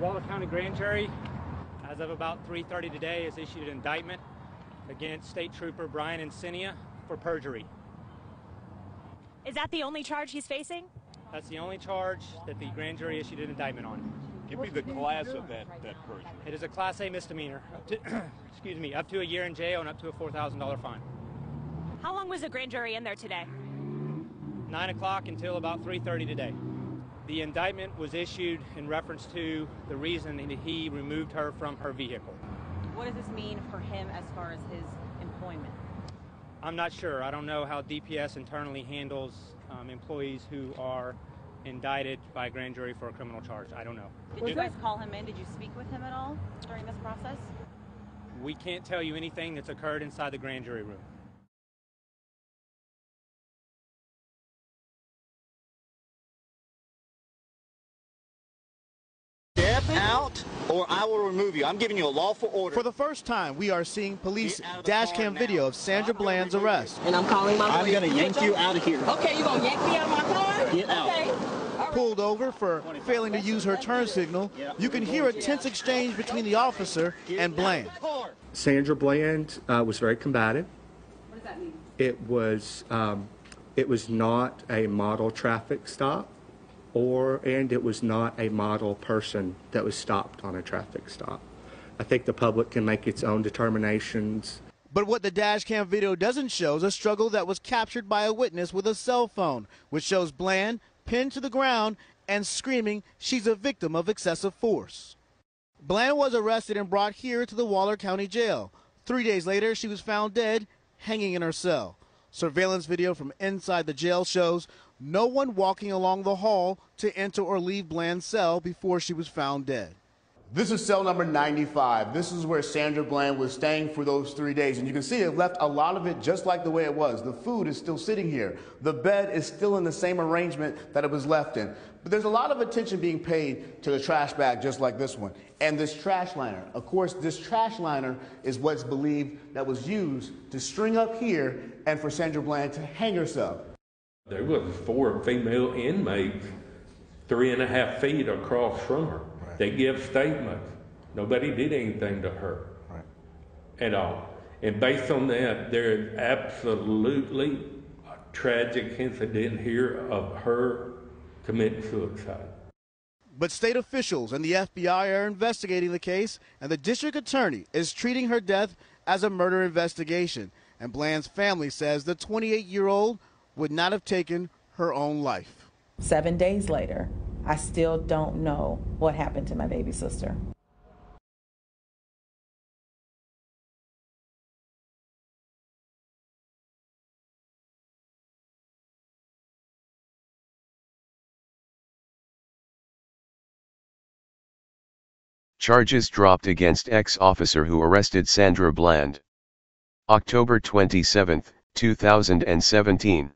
Waller County Grand Jury, as of about 3:30 today, has issued an indictment against State Trooper Brian Encenia for perjury. Is that the only charge he's facing? That's the only charge that the grand jury issued an indictment on. Give me the class of that perjury. It is a Class A misdemeanor, excuse me, up to a year in jail and up to a $4,000 fine. How long was the grand jury in there today? 9 o'clock until about 3:30 today. The indictment was issued in reference to the reason that he removed her from her vehicle. What does this mean for him as far as his employment? I'm not sure. I don't know how DPS internally handles employees who are indicted by a grand jury for a criminal charge. I don't know. Did you guys call him in? Did you speak with him at all during this process? We can't tell you anything that's occurred inside the grand jury room. Step out or I will remove you. I'm giving you a lawful order. For the first time, we are seeing police dash cam video of Sandra Bland's arrest. And I'm calling my I'm going to yank you out of here. Okay, you going to yank me out of my car? Get out. Okay. Pulled over for failing to use her turn signal, you can hear a tense exchange between the officer and Bland. Sandra Bland was very combative. What does that mean? It was not a model traffic stop, and it was not a model person that was stopped on a traffic stop. I think the public can make its own determinations. But what the dash cam video doesn't show is a struggle that was captured by a witness with a cell phone, which shows Bland pinned to the ground and screaming she's a victim of excessive force. Bland was arrested and brought here to the Waller County Jail. 3 days later, she was found dead, hanging in her cell. Surveillance video from inside the jail shows no one walking along the hall to enter or leave Bland's cell before she was found dead. This is cell number 95. This is where Sandra Bland was staying for those 3 days. And you can see it left a lot of it just like the way it was. The food is still sitting here. The bed is still in the same arrangement that it was left in. But there's a lot of attention being paid to the trash bag just like this one. And this trash liner. Of course, this trash liner is what's believed that was used to string up here and for Sandra Bland to hang herself. There was 4 female inmates 3.5 feet across from her. They give statements. Nobody did anything to her at all. And based on that, there is absolutely a tragic incident here of her committing suicide. But state officials and the FBI are investigating the case, and the district attorney is treating her death as a murder investigation. And Bland's family says the 28-year-old would not have taken her own life. 7 days later, I still don't know what happened to my baby sister. Charges dropped against ex-officer who arrested Sandra Bland. October 27, 2017.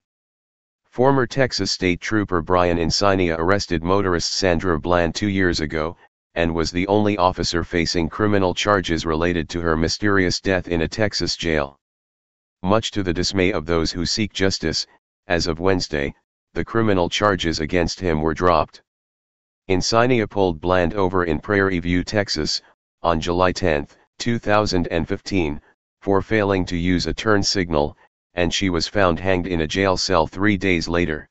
Former Texas State Trooper Brian Encenia arrested motorist Sandra Bland 2 years ago, and was the only officer facing criminal charges related to her mysterious death in a Texas jail. Much to the dismay of those who seek justice, as of Wednesday, the criminal charges against him were dropped. Encenia pulled Bland over in Prairie View, Texas, on July 10, 2015, for failing to use a turn signal, and she was found hanged in a jail cell 3 days later.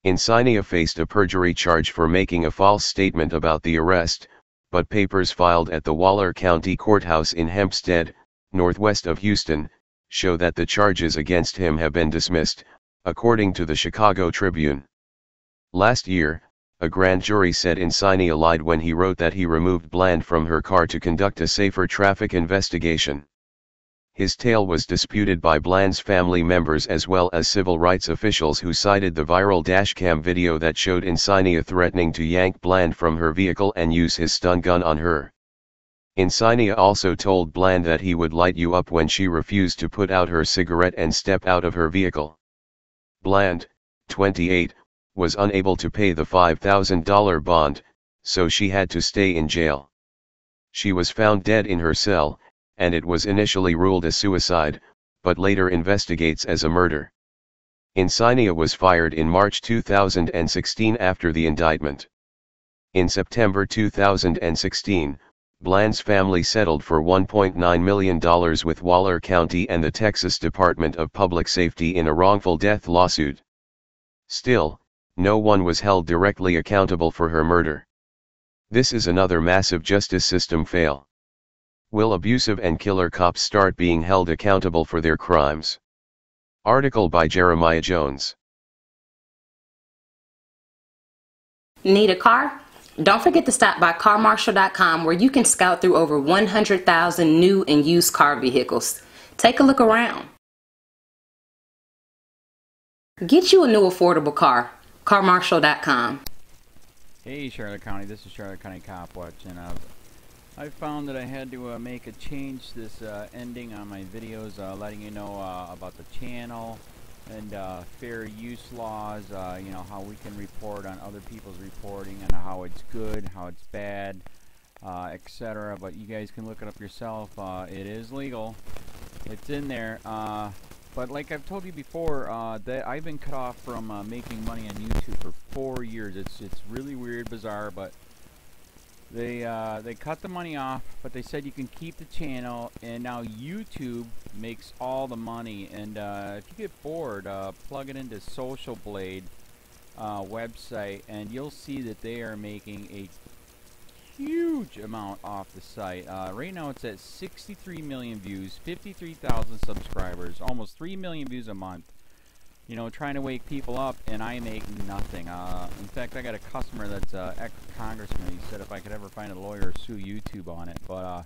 Encenia faced a perjury charge for making a false statement about the arrest, but papers filed at the Waller County Courthouse in Hempstead, northwest of Houston, show that the charges against him have been dismissed, according to the Chicago Tribune. Last year, a grand jury said Encenia lied when he wrote that he removed Bland from her car to conduct a safer traffic investigation. His tale was disputed by Bland's family members as well as civil rights officials who cited the viral dashcam video that showed Encenia threatening to yank Bland from her vehicle and use his stun gun on her. Encenia also told Bland that he would light you up when she refused to put out her cigarette and step out of her vehicle. Bland, 28, was unable to pay the $5,000 bond, so she had to stay in jail. She was found dead in her cell, and it was initially ruled a suicide, but later investigates as a murder. Encenia was fired in March 2016 after the indictment. In September 2016, Bland's family settled for $1.9 million with Waller County and the Texas Department of Public Safety in a wrongful death lawsuit. Still, no one was held directly accountable for her murder. This is another massive justice system fail. Will abusive and killer cops start being held accountable for their crimes? Article by Jeremiah Jones. Need a car? Don't forget to stop by carmarshal.com where you can scout through over 100,000 new and used car vehicles. Take a look around. Get you a new affordable car. carmarshal.com. Hey Charlotte County, this is Charlotte County COPWATCH, and I found that I had to make a change this ending on my videos, letting you know about the channel and fair use laws, you know, how we can report on other people's reporting and how it's good, how it's bad, etc. But you guys can look it up yourself. It is legal. It's in there. But like I've told you before, that I've been cut off from making money on YouTube for 4 years. It's really weird, bizarre, but they cut the money off, but they said you can keep the channel, and now YouTube makes all the money. And if you get bored, plug it into Social Blade website, and you'll see that they are making a huge amount off the site. Right now it's at 63 million views, 53,000 subscribers, almost 3 million views a month. You know, trying to wake people up, and I make nothing. In fact, I got a customer that's ex-congressman. He said if I could ever find a lawyer, sue YouTube on it. But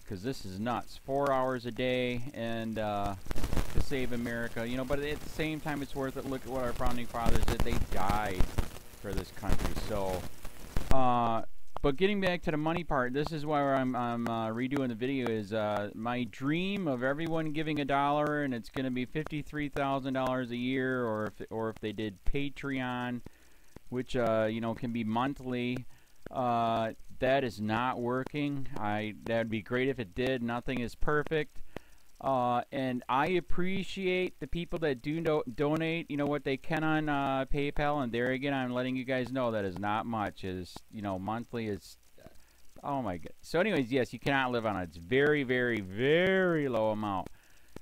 because this is nuts, 4 hours a day, and to save America, you know. But at the same time, it's worth it. Look at what our founding fathers did. They died for this country. So, but getting back to the money part, this is why I'm redoing the video. Is my dream of everyone giving $1, and it's going to be $53,000 a year, or if they did Patreon, which you know, can be monthly. That is not working. That'd be great if it did. Nothing is perfect. And I appreciate the people that do donate, you know, what they can on PayPal. And there again, I'm letting you guys know that is not much. Is, you know, monthly is, oh my god. So anyways, yes, you cannot live on it. It's very, very, very low amount.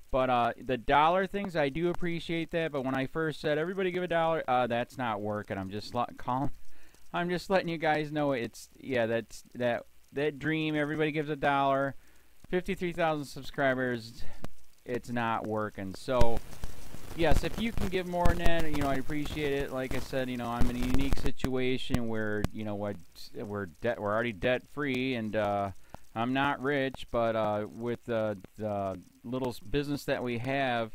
But the dollar things, I do appreciate that. But when I first said everybody give $1, that's not working. I'm just I'm just letting you guys know it's, yeah, that's that dream. Everybody gives $1. 53,000 subscribers, it's not working. So yes, if you can give more than that, you know, I appreciate it. Like I said, you know, I'm in a unique situation where, you know, what we're already debt free, and I'm not rich, but with the little business that we have,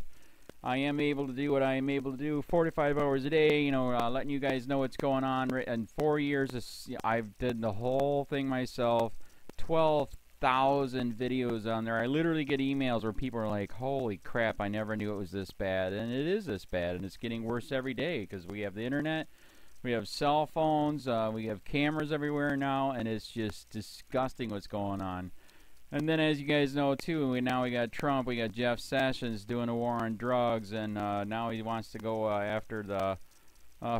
I am able to do what I am able to do 45 hours a day, you know, letting you guys know what's going on. In 4 years, I've did the whole thing myself. 12,000 videos on there. I literally get emails where people are like, holy crap, I never knew it was this bad. And it is this bad, and it's getting worse every day because we have the internet, we have cell phones, we have cameras everywhere now, and it's just disgusting what's going on. And then, as you guys know too, now we got Trump, we got Jeff Sessions doing a war on drugs, and now he wants to go after the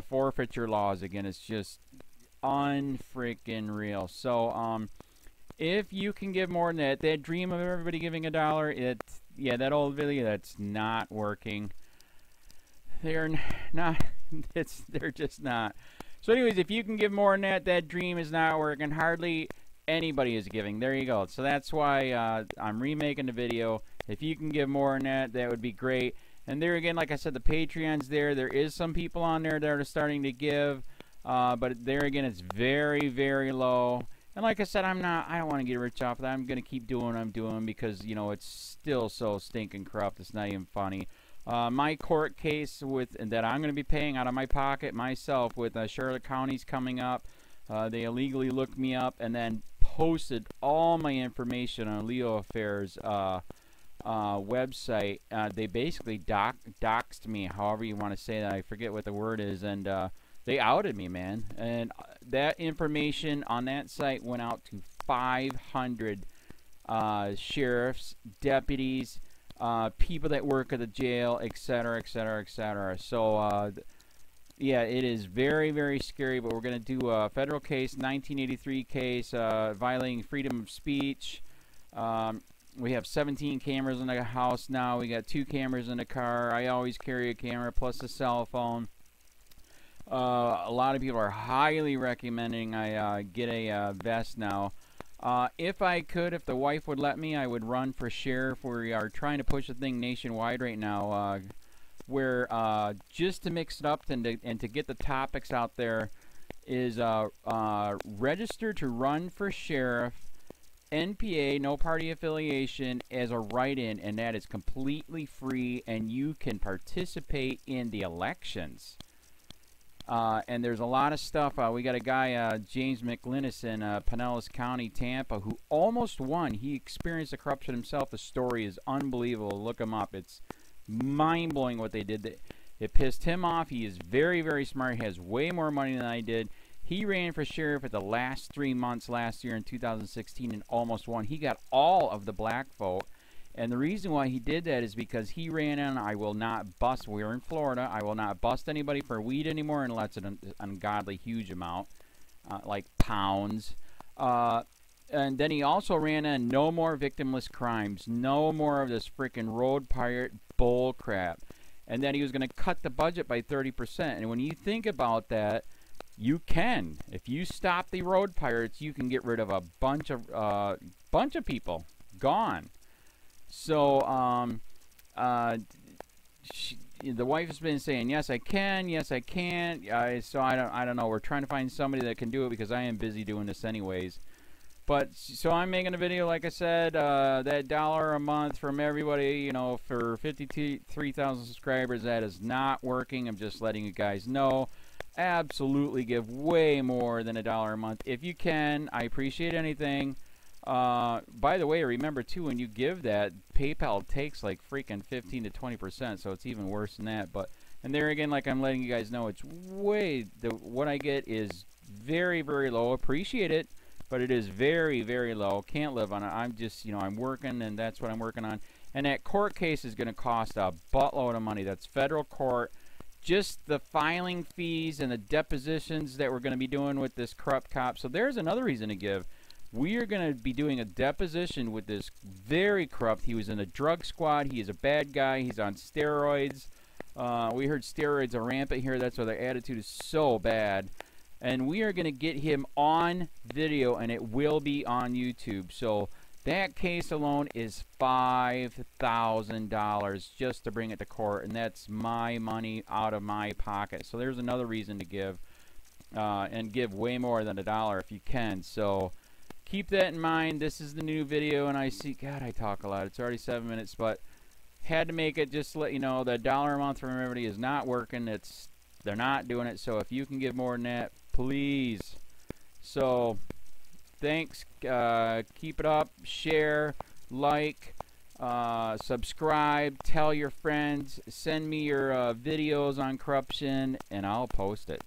forfeiture laws again. It's just unfreaking real. So if you can give more than that dream of everybody giving $1, it's, yeah, that old video, that's not working. They're not, they're just not. So anyways, if you can give more than that dream is not working. Hardly anybody is giving. There you go. So that's why I'm remaking the video. If you can give more than that, that would be great. And there again, like I said, the Patreon's there. There is some people on there that are starting to give, but there again, it's very, very low. And like I said, I don't want to get rich off of that. I'm going to keep doing what I'm doing because, you know, it's still so stinking corrupt. It's not even funny. My court case that I'm going to be paying out of my pocket myself with Charlotte County's coming up. They illegally looked me up and then posted all my information on LEOAFFAIRS website. They basically doxed me, however you want to say that. I forget what the word is, and they outed me, man. And that information on that site went out to 500 sheriffs, deputies, people that work at the jail, etc., etc., etc. So yeah, it is very, very scary, but we're going to do a federal case, 1983 case, violating freedom of speech. We have 17 cameras in the house now. We got 2 cameras in the car. I always carry a camera plus a cell phone. A lot of people are highly recommending I get a vest now. If I could, if the wife would let me, I would run for sheriff. We are trying to push the thing nationwide right now. Where just to mix it up and to get the topics out there is register to run for sheriff, NPA, no party affiliation, as a write-in, and that is completely free, and you can participate in the elections. And there's a lot of stuff. We got a guy, James McLinnis in Pinellas County, Tampa, who almost won. He experienced the corruption himself. The story is unbelievable. Look him up. It's mind-blowing what they did. It pissed him off. He is very, very smart. He has way more money than I did. He ran for sheriff at the last 3 months last year in 2016 and almost won. He got all of the black vote. And the reason why he did that is because he ran in, I will not bust, we're in Florida, I will not bust anybody for weed anymore unless it's an ungodly huge amount, like pounds. And then he also ran in no more victimless crimes, no more of this freaking road pirate bull crap. And then he was going to cut the budget by 30%. And when you think about that, you can. If you stop the road pirates, you can get rid of a bunch of people. Gone. So, the wife has been saying, yes, I can, yes, I can't. So I don't know. We're trying to find somebody that can do it because I am busy doing this anyways. But, so I'm making a video, like I said, that $1 a month from everybody, you know, for 53,000 subscribers, that is not working. I'm just letting you guys know. Absolutely give way more than $1 a month. If you can, I appreciate anything. By the way, remember, too, when you give that, PayPal takes like freaking 15 to 20%, so it's even worse than that. But, and there again, like I'm letting you guys know, it's way, what I get is very, very low. Appreciate it. But it is very, very low. Can't live on it. I'm just, you know, I'm working, and that's what I'm working on. And that court case is going to cost a buttload of money. That's federal court. Just the filing fees and the depositions that we're going to be doing with this corrupt cop. So there's another reason to give. We are going to be doing a deposition with this very corrupt. He was in a drug squad. He is a bad guy. He's on steroids. We heard steroids are rampant here. That's why their attitude is so bad. And we are going to get him on video, and it will be on YouTube. So that case alone is $5,000 just to bring it to court, and that's my money out of my pocket. So there's another reason to give, and give way more than $1 if you can. So keep that in mind. This is the new video, and I see, God, I talk a lot. It's already 7 minutes, but had to make it just to let you know that $1 a month from everybody is not working. They're not doing it. So if you can give more than that, please. So thanks. Keep it up. Share, like, subscribe, tell your friends, send me your videos on corruption, and I'll post it.